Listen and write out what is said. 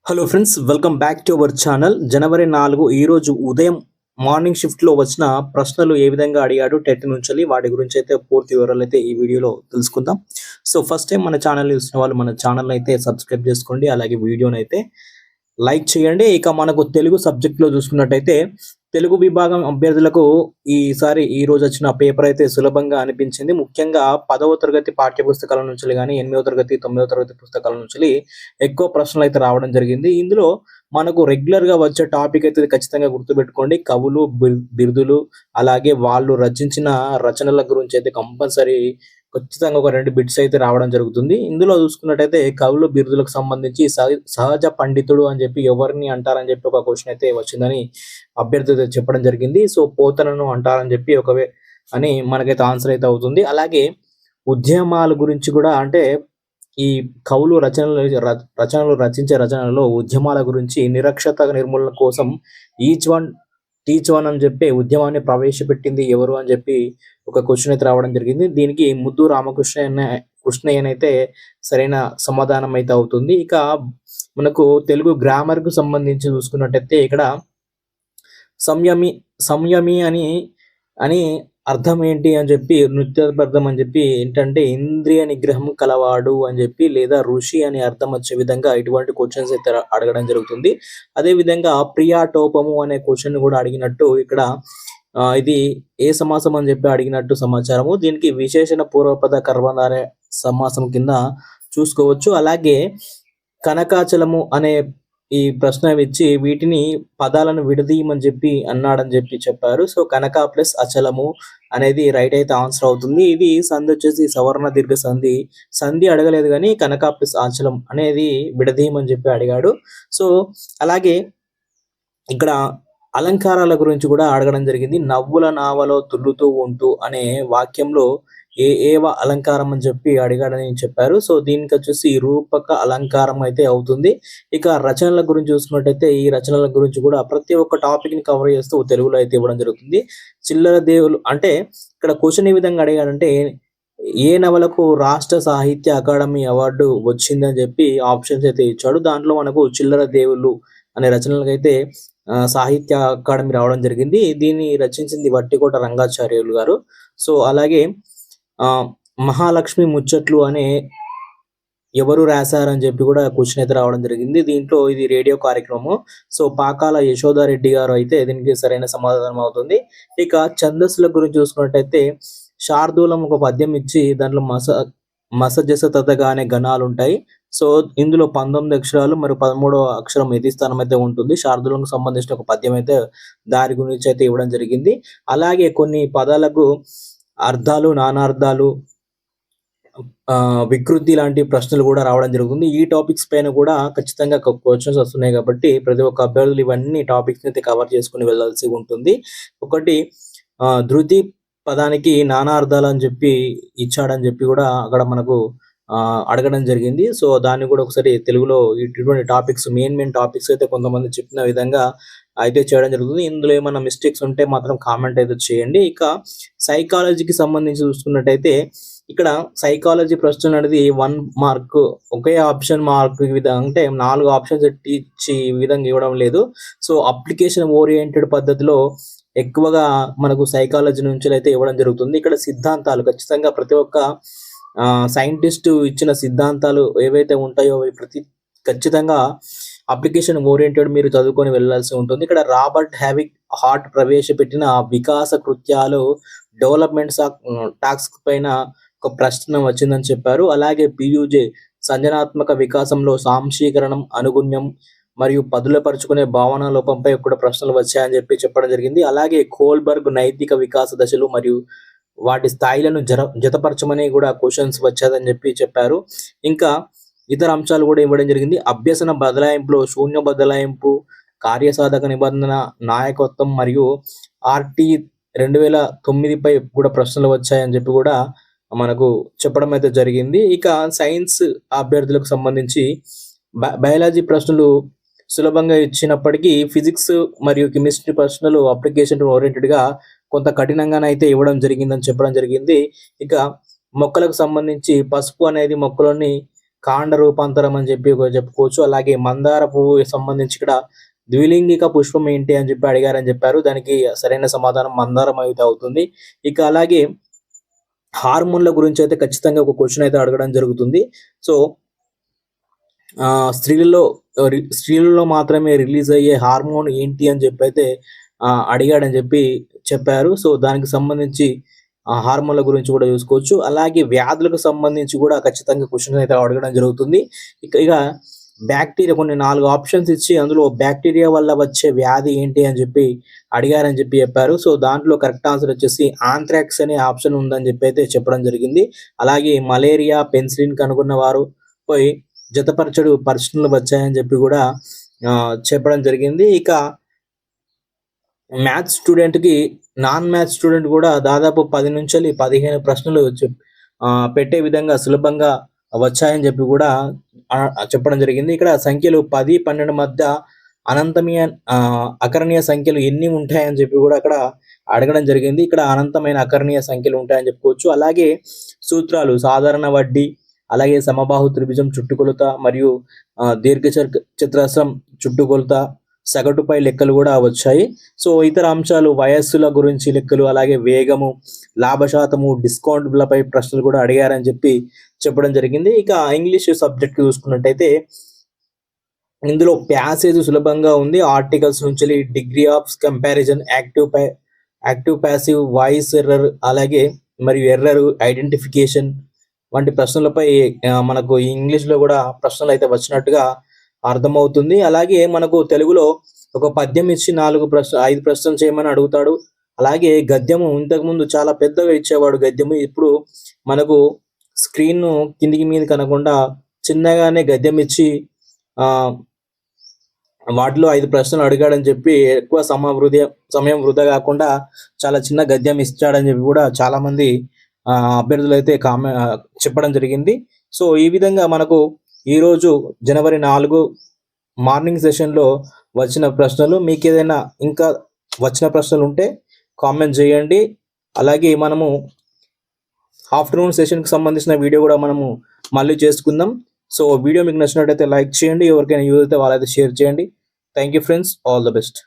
Hello friends, welcome back to our channel. జనవరి 4 ఈరోజు ఉదయం మార్నింగ్ షిఫ్ట్లో వచ్చిన ప్రశ్నలు ఏ విధంగా అడిగాడు టెట్ నుంచి, వాటి గురించి అయితే పూర్తి వివరాలు అయితే ఈ వీడియోలో తెలుసుకుందాం. సో ఫస్ట్ టైం మన ఛానల్ చూసిన వాళ్ళు మన ఛానల్ అయితే సబ్స్క్రైబ్ చేసుకోండి, అలాగే వీడియోని అయితే లైక్ చేయండి. ఇక మనకు తెలుగు సబ్జెక్ట్లో చూసుకున్నట్టయితే తెలుగు విభాగం అభ్యర్థులకు ఈ రోజు వచ్చిన పేపర్ అయితే సులభంగా అనిపించింది. ముఖ్యంగా 10వ తరగతి పాఠ్య పుస్తకాల నుంచి కానీ 8వ తరగతి 9వ తరగతి పుస్తకాల నుంచి ఎక్కువ ప్రశ్నలు అయితే రావడం జరిగింది. ఇందులో మనకు రెగ్యులర్ గా వచ్చే టాపిక్ అయితే ఖచ్చితంగా గుర్తుపెట్టుకోండి. కవులు, బిరుదులు, అలాగే వాళ్ళు రచించిన రచనల గురించి అయితే కంపల్సరీ ఖచ్చితంగా ఒక 2 బిట్స్ అయితే రావడం జరుగుతుంది. ఇందులో చూసుకున్నట్టయితే కవులు, బిరుదులకు సంబంధించి సహజ పండితుడు అని చెప్పి ఎవరిని అంటారని చెప్పి ఒక క్వశ్చన్ అయితే వచ్చిందని అభ్యర్థి చెప్పడం జరిగింది. సో పోతనను అంటారని చెప్పి అని మనకైతే ఆన్సర్ అయితే అవుతుంది. అలాగే ఉద్యమాల గురించి కూడా, అంటే ఈ కవులు రచనలు రచించే రచనలలో ఉద్యమాల గురించి నిరక్షరత నిర్మూలన కోసం ఈచ్ వన్ టీచ్ వన్ అని చెప్పి ఉద్యమాన్ని ప్రవేశపెట్టింది ఎవరు అని చెప్పి ఒక క్వశ్చన్ అయితే రావడం జరిగింది. దీనికి ముద్దు కృష్ణయ్య అయితే సరైన సమాధానం అయితే అవుతుంది. ఇక మనకు తెలుగు గ్రామర్ కు సంబంధించి చూసుకున్నట్టయితే ఇక్కడ సంయమి అని అర్థం ఏంటి అని చెప్పి, నృత్యార్థం అని చెప్పి ఏంటంటే ఇంద్రియ నిగ్రహం కలవాడు అని చెప్పి, లేదా ఋషి అని అర్థం వచ్చే విధంగా ఇటువంటి క్వశ్చన్స్ అయితే అడగడం జరుగుతుంది. అదే విధంగా ప్రియాటోపము అనే క్వశ్చన్ కూడా అడిగినట్టు ఇక్కడ ఇది ఏ సమాసం అని చెప్పి అడిగినట్టు సమాచారము. దీనికి విశేషణ పూర్వపద కర్మధార సమాసం కింద చూసుకోవచ్చు. అలాగే కనకాచలము అనే ఈ ప్రశ్న ఇచ్చి వీటిని పదాలను విడదీయమని చెప్పి అన్నాడని చెప్పారు. సో కనక ప్లస్ అచలము అనేది రైట్ అయితే ఆన్సర్ అవుతుంది. ఇది సంధి వచ్చేసి సవర్ణ దీర్ఘ సంధి అడగలేదు, కానీ కనక ప్లస్ అచలం అనేది విడదీయమని చెప్పి అడిగాడు. సో అలాగే ఇక్కడ అలంకారాల గురించి కూడా అడగడం జరిగింది. నవ్వుల నావలో తుల్లుతూ ఉంటూ అనే వాక్యంలో ఏవ అలంకారం అని చెప్పి అడిగాడని చెప్పారు. సో దీనికి వచ్చేసి రూపక అలంకారం అయితే అవుతుంది. ఇక రచనల గురించి చూసుకున్నట్టయితే ఈ రచనల గురించి కూడా ప్రతి ఒక్క టాపిక్ ని కవర్ చేస్తూ తెలుగులో అయితే ఇవ్వడం జరుగుతుంది. చిల్లర దేవులు అంటే ఇక్కడ క్వశ్చన్ ఏ విధంగా అడిగాడంటే ఏ నవలకు రాష్ట్ర సాహిత్య అకాడమీ అవార్డు వచ్చిందని చెప్పి ఆప్షన్స్ అయితే ఇచ్చాడు. దాంట్లో మనకు చిల్లర దేవుళ్ళు అనే రచనలకైతే సాహిత్య అకాడమీ రావడం జరిగింది. దీన్ని రచించింది వట్టికోట రంగాచార్యులు గారు. సో అలాగే మహాలక్ష్మి ముచ్చట్లు అనే ఎవరు రాశారని చెప్పి కూడా క్వశ్చన్ అయితే రావడం జరిగింది. దీంట్లో ఇది రేడియో కార్యక్రమం. సో పాకాల యశోదారెడ్డి గారు అయితే దీనికి సరైన సమాధానం అవుతుంది. ఇక ఛందస్సుల గురించి చూసుకున్నట్టయితే శార్దూలం ఒక పద్యం ఇచ్చి దాంట్లో మసజసతగా అనే గణాలు ఉంటాయి. సో ఇందులో 19 అక్షరాలు మరియు 13వ అక్షరం యతి స్థానం అయితే ఉంటుంది. శార్దూలంకు సంబంధించిన ఒక పద్యం అయితే దారి గురించి అయితే ఇవ్వడం జరిగింది. అలాగే కొన్ని పదాలకు అర్థాలు, నానార్థాలు, వికృతి లాంటి ప్రశ్నలు కూడా రావడం జరుగుతుంది. ఈ టాపిక్స్ పైన కూడా ఖచ్చితంగా క్వశ్చన్స్ వస్తున్నాయి కాబట్టి ప్రతి ఒక్క అభ్యర్థులు ఇవన్నీ టాపిక్స్ అయితే కవర్ చేసుకుని వెళ్ళాల్సి ఉంటుంది. ఒకటి ధృతి పదానికి నానార్థాలు అని చెప్పి ఇచ్చాడని చెప్పి కూడా అక్కడ మనకు అడగడం జరిగింది. సో దాన్ని కూడా ఒకసారి తెలుగులో ఇటువంటి టాపిక్స్ మెయిన్ టాపిక్స్ అయితే కొంతమంది చెప్పిన విధంగా అయితే చేయడం జరుగుతుంది. ఇందులో ఏమైనా మిస్టేక్స్ ఉంటే మాత్రం కామెంట్ అయితే చేయండి. ఇక సైకాలజీకి సంబంధించి చూసుకున్నట్టయితే ఇక్కడ సైకాలజీ ప్రశ్న అనేది 1 మార్క్, ఒకే ఆప్షన్ మార్క్ విధంగా, అంటే 4 ఆప్షన్స్ ఇచ్చి ఈ విధంగా ఇవ్వడం లేదు. సో అప్లికేషన్ ఓరియంటెడ్ పద్ధతిలో ఎక్కువగా మనకు సైకాలజీ నుంచి అయితే ఇవ్వడం జరుగుతుంది. ఇక్కడ సిద్ధాంతాలు ఖచ్చితంగా ప్రతి ఒక్క సైంటిస్ట్ ఇచ్చిన సిద్ధాంతాలు ఏవైతే ఉంటాయో అవి ఖచ్చితంగా అప్లికేషన్ ఓరియంటెడ్ మీరు చదువుకొని వెళ్ళాల్సి ఉంటుంది. ఇక్కడ రాబర్ట్ హార్ట్ ప్రవేశపెట్టిన వికాస కృత్యాలు డెవలప్మెంట్స్ టాస్క్ పైన ఒక ప్రశ్న వచ్చిందని చెప్పారు. అలాగే పియుజే సంజనాత్మక వికాసంలో సాంశీకరణం, అనుగుణ్యం మరియు పదులపరుచుకునే భావన లోపంపై కూడా ప్రశ్నలు వచ్చాయని చెప్పడం జరిగింది. అలాగే కోల్బర్గ్ నైతిక వికాస దశలు మరియు వాటి స్థాయిలను జతపరచమని కూడా క్వశ్చన్స్ వచ్చాదని చెప్పారు. ఇంకా ఇతర అంశాలు కూడా ఇవ్వడం జరిగింది. అభ్యసన బదలాయింపులో శూన్య బదలాయింపు, కార్యసాధక నిబంధన, నాయకత్వం మరియు RT 2009 పై కూడా ప్రశ్నలు వచ్చాయని చెప్పి కూడా మనకు చెప్పడం అయితే జరిగింది. ఇక సైన్స్ అభ్యర్థులకు సంబంధించి బయాలజీ ప్రశ్నలు సులభంగా ఇచ్చినప్పటికీ ఫిజిక్స్ మరియు కెమిస్ట్రీ ప్రశ్నలు అప్లికేషన్ ఓరియంటెడ్ గా కొంత కఠినంగానైతే ఇవ్వడం జరిగిందని చెప్పడం జరిగింది. ఇక మొక్కలకు సంబంధించి పసుపు అనేది మొక్కలోని కాండ రూపాంతరం అని చెప్పి చెప్పుకోవచ్చు. అలాగే మందార పువ్వు సంబంధించి ఇక్కడ ద్విలింగిక పుష్పం ఏంటి అని చెప్పి అడిగారని చెప్పారు. దానికి సరైన సమాధానం మందారం అయితే అవుతుంది. ఇక అలాగే హార్మోన్ల గురించి అయితే ఖచ్చితంగా ఒక క్వశ్చన్ అయితే అడగడం జరుగుతుంది. సో స్త్రీలలో మాత్రమే రిలీజ్ అయ్యే హార్మోన్ ఏంటి అని చెప్పి అయితే అడిగాడని చెప్పి చెప్పారు. సో దానికి సంబంధించి హార్మోన్ల గురించి కూడా చూసుకోవచ్చు. అలాగే వ్యాధులకు సంబంధించి కూడా ఖచ్చితంగా క్వశ్చన్ అయితే అడగడం జరుగుతుంది. ఇక బ్యాక్టీరియా కొన్ని 4 ఆప్షన్స్ ఇచ్చి అందులో బ్యాక్టీరియా వల్ల వచ్చే వ్యాధి ఏంటి అని చెప్పి అడిగారని చెప్పి చెప్పారు. సో దాంట్లో కరెక్ట్ ఆన్సర్ వచ్చేసి ఆంథ్రాక్స్ అనే ఆప్షన్ ఉందని చెప్పి అయితే చెప్పడం జరిగింది. అలాగే మలేరియా, పెన్సిలిన్ కనుగొన్న వారు పోయి జతపరచడు పరిశీలనలు వచ్చాయని చెప్పి కూడా చెప్పడం జరిగింది. ఇక మ్యాథ్స్ స్టూడెంట్కి నాన్ మ్యాథ్స్ స్టూడెంట్ కూడా దాదాపు 10 నుంచి 15 ప్రశ్నలు పెట్టే విధంగా సులభంగా వచ్చాయని చెప్పి కూడా చెప్పడం జరిగింది. ఇక్కడ సంఖ్యలు 10, 12 మధ్య అనంతమైన అకరణీయ సంఖ్యలు ఎన్ని ఉంటాయని చెప్పి కూడా అక్కడ అడగడం జరిగింది. ఇక్కడ అనంతమైన అకరణీయ సంఖ్యలు ఉంటాయని చెప్పుకోవచ్చు. అలాగే సూత్రాలు సాధారణ వడ్డీ, అలాగే సమబాహు త్రిభుజం చుట్టుకొలత మరియు దీర్ఘ చతురస్రం చుట్టుకొలత, సగటుపై లెక్కలు కూడా వచ్చాయి. సో ఇతర అంశాలు వయస్సుల గురించి లెక్కలు, అలాగే వేగము, లాభశాతము, డిస్కౌంట్లపై ప్రశ్నలు కూడా అడిగారని చెప్పి చెప్పడం జరిగింది. ఇక ఇంగ్లీష్ సబ్జెక్ట్ చూసుకున్నట్టయితే ఇందులో ప్యాసేజ్ సులభంగా ఉంది. ఆర్టికల్స్ నుంచి degree of comparison, active passive, voice error, అలాగే మరియు ఎర్రర్ ఐడెంటిఫికేషన్ వంటి ప్రశ్నలపై మనకు ఇంగ్లీష్లో కూడా ప్రశ్నలు అయితే వచ్చినట్టుగా అర్థమవుతుంది. అలాగే మనకు తెలుగులో ఒక పద్యం ఇచ్చి 5 ప్రశ్నలు చేయమని అడుగుతాడు. అలాగే గద్యము ఇంతకుముందు చాలా పెద్దగా ఇచ్చేవాడు గద్యము. ఇప్పుడు మనకు స్క్రీన్ కిందికి మీద కనకుండా చిన్నగానే గద్యం ఇచ్చి వాటిలో 5 ప్రశ్నలు అడిగాడని చెప్పి ఎక్కువ సమయం వృధా కాకుండా చాలా చిన్న గద్యం ఇచ్చాడని చెప్పి కూడా చాలా మంది అభ్యర్థులు అయితే చెప్పడం జరిగింది. సో ఈ విధంగా మనకు ఈరోజు జనవరి 4 మార్నింగ్ సెషన్లో వచ్చిన ప్రశ్నలు. మీకు ఏదైనా ఇంకా వచ్చిన ప్రశ్నలు ఉంటే కామెంట్ చేయండి. అలాగే మనము ఆఫ్టర్నూన్ సెషన్కి సంబంధించిన వీడియో కూడా మనము మళ్ళీ చేసుకుందాం. సో వీడియో మీకు నచ్చినట్టయితే లైక్ చేయండి, ఎవరికైనా యూజ్ అయితే వాళ్ళైతే షేర్ చేయండి. Thank you friends, all the best.